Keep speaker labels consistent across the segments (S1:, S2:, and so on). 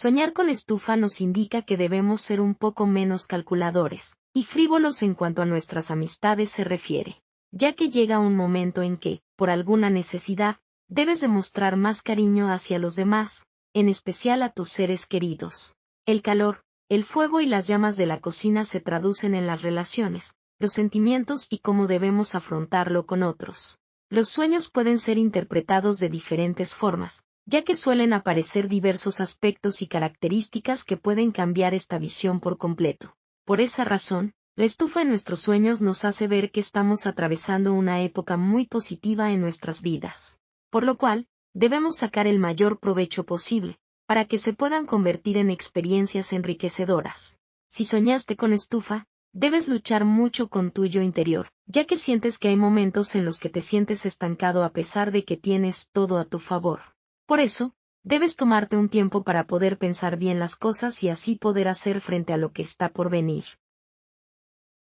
S1: Soñar con estufa nos indica que debemos ser un poco menos calculadores y frívolos en cuanto a nuestras amistades se refiere, ya que llega un momento en que, por alguna necesidad, debes demostrar más cariño hacia los demás, en especial a tus seres queridos. El calor, el fuego y las llamas de la cocina se traducen en las relaciones, los sentimientos y cómo debemos afrontarlo con otros. Los sueños pueden ser interpretados de diferentes formas, ya que suelen aparecer diversos aspectos y características que pueden cambiar esta visión por completo. Por esa razón, la estufa en nuestros sueños nos hace ver que estamos atravesando una época muy positiva en nuestras vidas. Por lo cual, debemos sacar el mayor provecho posible, para que se puedan convertir en experiencias enriquecedoras. Si soñaste con estufa, debes luchar mucho con tu yo interior, ya que sientes que hay momentos en los que te sientes estancado a pesar de que tienes todo a tu favor. Por eso, debes tomarte un tiempo para poder pensar bien las cosas y así poder hacer frente a lo que está por venir.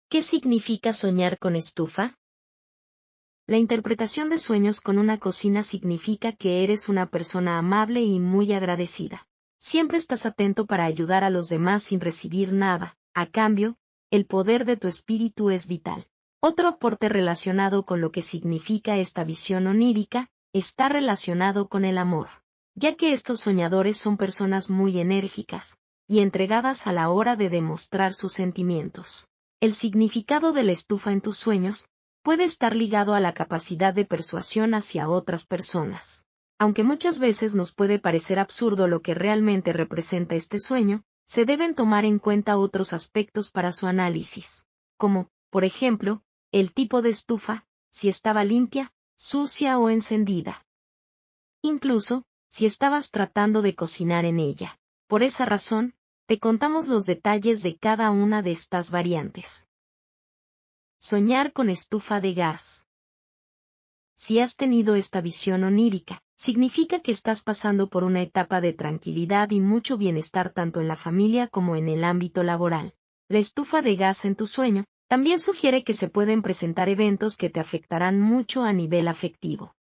S1: ¿Qué significa soñar con estufa? La interpretación de sueños con una cocina significa que eres una persona amable y muy agradecida. Siempre estás atento para ayudar a los demás sin recibir nada. A cambio, el poder de tu espíritu es vital. Otro aporte relacionado con lo que significa esta visión onírica, está relacionado con el amor, ya que estos soñadores son personas muy enérgicas y entregadas a la hora de demostrar sus sentimientos. El significado de la estufa en tus sueños puede estar ligado a la capacidad de persuasión hacia otras personas. Aunque muchas veces nos puede parecer absurdo lo que realmente representa este sueño, se deben tomar en cuenta otros aspectos para su análisis, como, por ejemplo, el tipo de estufa, si estaba limpia, sucia o encendida. Incluso, si estabas tratando de cocinar en ella. Por esa razón, te contamos los detalles de cada una de estas variantes. Soñar con estufa de gas. Si has tenido esta visión onírica, significa que estás pasando por una etapa de tranquilidad y mucho bienestar tanto en la familia como en el ámbito laboral. La estufa de gas en tu sueño también sugiere que se pueden presentar eventos que te afectarán mucho a nivel afectivo,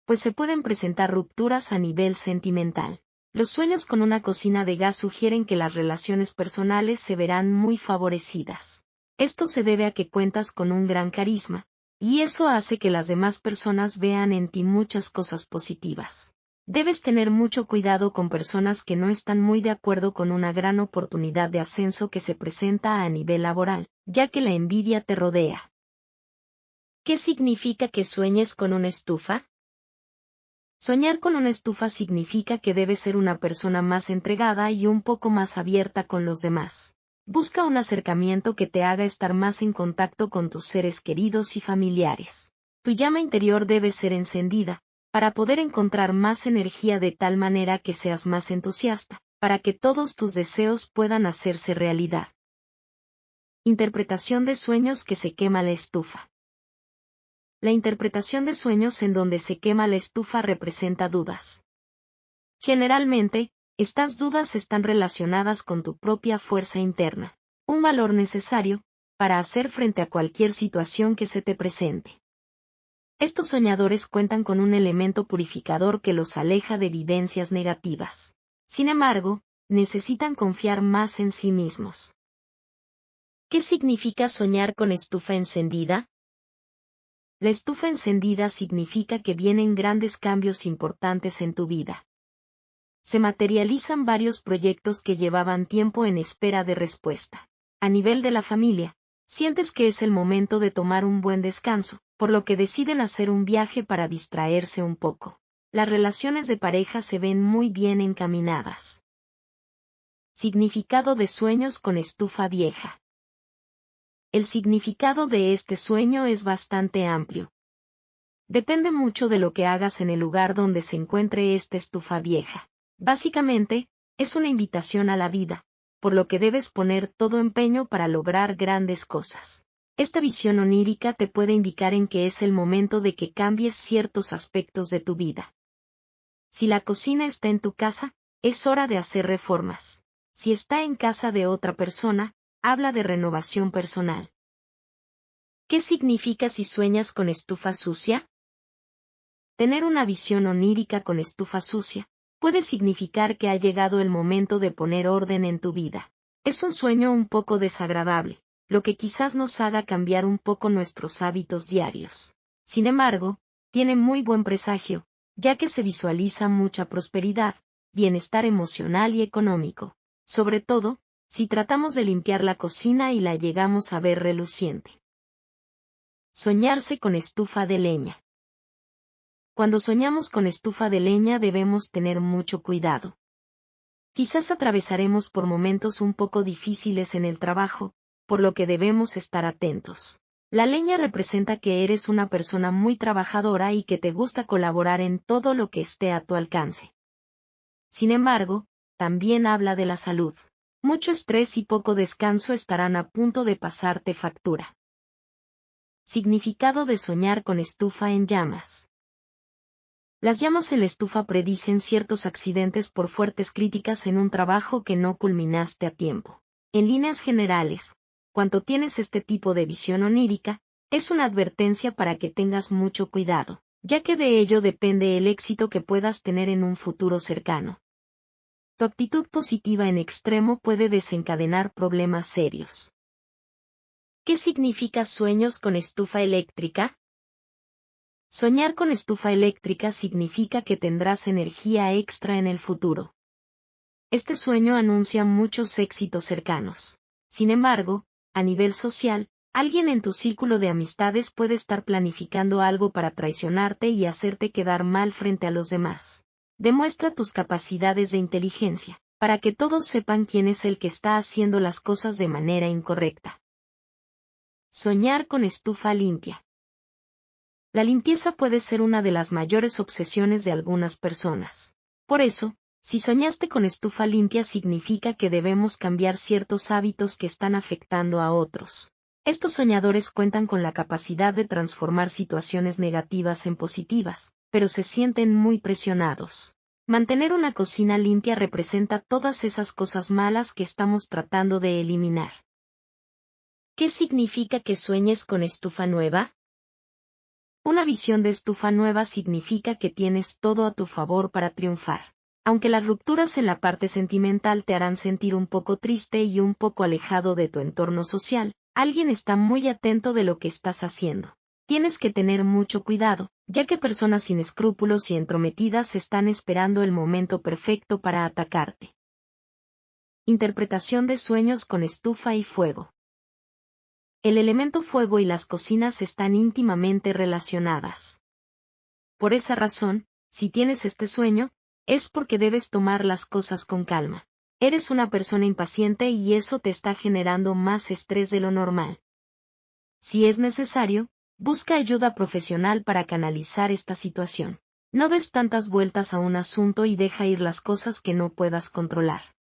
S1: pues se pueden presentar rupturas a nivel sentimental. Los sueños con una cocina de gas sugieren que las relaciones personales se verán muy favorecidas. Esto se debe a que cuentas con un gran carisma, y eso hace que las demás personas vean en ti muchas cosas positivas. Debes tener mucho cuidado con personas que no están muy de acuerdo con una gran oportunidad de ascenso que se presenta a nivel laboral, ya que la envidia te rodea. ¿Qué significa que sueñes con una estufa? Soñar con una estufa significa que debes ser una persona más entregada y un poco más abierta con los demás. Busca un acercamiento que te haga estar más en contacto con tus seres queridos y familiares. Tu llama interior debe ser encendida, para poder encontrar más energía de tal manera que seas más entusiasta, para que todos tus deseos puedan hacerse realidad. Interpretación de sueños que se quema la estufa. La interpretación de sueños en donde se quema la estufa representa dudas. Generalmente, estas dudas están relacionadas con tu propia fuerza interna, un valor necesario para hacer frente a cualquier situación que se te presente. Estos soñadores cuentan con un elemento purificador que los aleja de vivencias negativas. Sin embargo, necesitan confiar más en sí mismos. ¿Qué significa soñar con estufa encendida? La estufa encendida significa que vienen grandes cambios importantes en tu vida. Se materializan varios proyectos que llevaban tiempo en espera de respuesta. A nivel de la familia, sientes que es el momento de tomar un buen descanso, por lo que deciden hacer un viaje para distraerse un poco. Las relaciones de pareja se ven muy bien encaminadas. Significado de sueños con estufa vieja. El significado de este sueño es bastante amplio. Depende mucho de lo que hagas en el lugar donde se encuentre esta estufa vieja. Básicamente, es una invitación a la vida, por lo que debes poner todo empeño para lograr grandes cosas. Esta visión onírica te puede indicar en que es el momento de que cambies ciertos aspectos de tu vida. Si la cocina está en tu casa, es hora de hacer reformas. Si está en casa de otra persona, habla de renovación personal. ¿Qué significa si sueñas con estufa sucia? Tener una visión onírica con estufa sucia puede significar que ha llegado el momento de poner orden en tu vida. Es un sueño un poco desagradable, lo que quizás nos haga cambiar un poco nuestros hábitos diarios. Sin embargo, tiene muy buen presagio, ya que se visualiza mucha prosperidad, bienestar emocional y económico. Sobre todo, si tratamos de limpiar la cocina y la llegamos a ver reluciente. Soñarse con estufa de leña. Cuando soñamos con estufa de leña debemos tener mucho cuidado. Quizás atravesaremos por momentos un poco difíciles en el trabajo, por lo que debemos estar atentos. La leña representa que eres una persona muy trabajadora y que te gusta colaborar en todo lo que esté a tu alcance. Sin embargo, también habla de la salud. Mucho estrés y poco descanso estarán a punto de pasarte factura. Significado de soñar con estufa en llamas. Las llamas en la estufa predicen ciertos accidentes por fuertes críticas en un trabajo que no culminaste a tiempo. En líneas generales, cuando tienes este tipo de visión onírica, es una advertencia para que tengas mucho cuidado, ya que de ello depende el éxito que puedas tener en un futuro cercano. Tu actitud positiva en extremo puede desencadenar problemas serios. ¿Qué significa sueños con estufa eléctrica? Soñar con estufa eléctrica significa que tendrás energía extra en el futuro. Este sueño anuncia muchos éxitos cercanos. Sin embargo, a nivel social, alguien en tu círculo de amistades puede estar planificando algo para traicionarte y hacerte quedar mal frente a los demás. Demuestra tus capacidades de inteligencia, para que todos sepan quién es el que está haciendo las cosas de manera incorrecta. Soñar con estufa limpia. La limpieza puede ser una de las mayores obsesiones de algunas personas. Por eso, si soñaste con estufa limpia significa que debemos cambiar ciertos hábitos que están afectando a otros. Estos soñadores cuentan con la capacidad de transformar situaciones negativas en positivas, pero se sienten muy presionados. Mantener una cocina limpia representa todas esas cosas malas que estamos tratando de eliminar. ¿Qué significa que sueñes con estufa nueva? Una visión de estufa nueva significa que tienes todo a tu favor para triunfar. Aunque las rupturas en la parte sentimental te harán sentir un poco triste y un poco alejado de tu entorno social, alguien está muy atento de lo que estás haciendo. Tienes que tener mucho cuidado, ya que personas sin escrúpulos y entrometidas están esperando el momento perfecto para atacarte. Interpretación de sueños con estufa y fuego. El elemento fuego y las cocinas están íntimamente relacionadas. Por esa razón, si tienes este sueño, es porque debes tomar las cosas con calma. Eres una persona impaciente y eso te está generando más estrés de lo normal. Si es necesario, busca ayuda profesional para canalizar esta situación. No des tantas vueltas a un asunto y deja ir las cosas que no puedas controlar.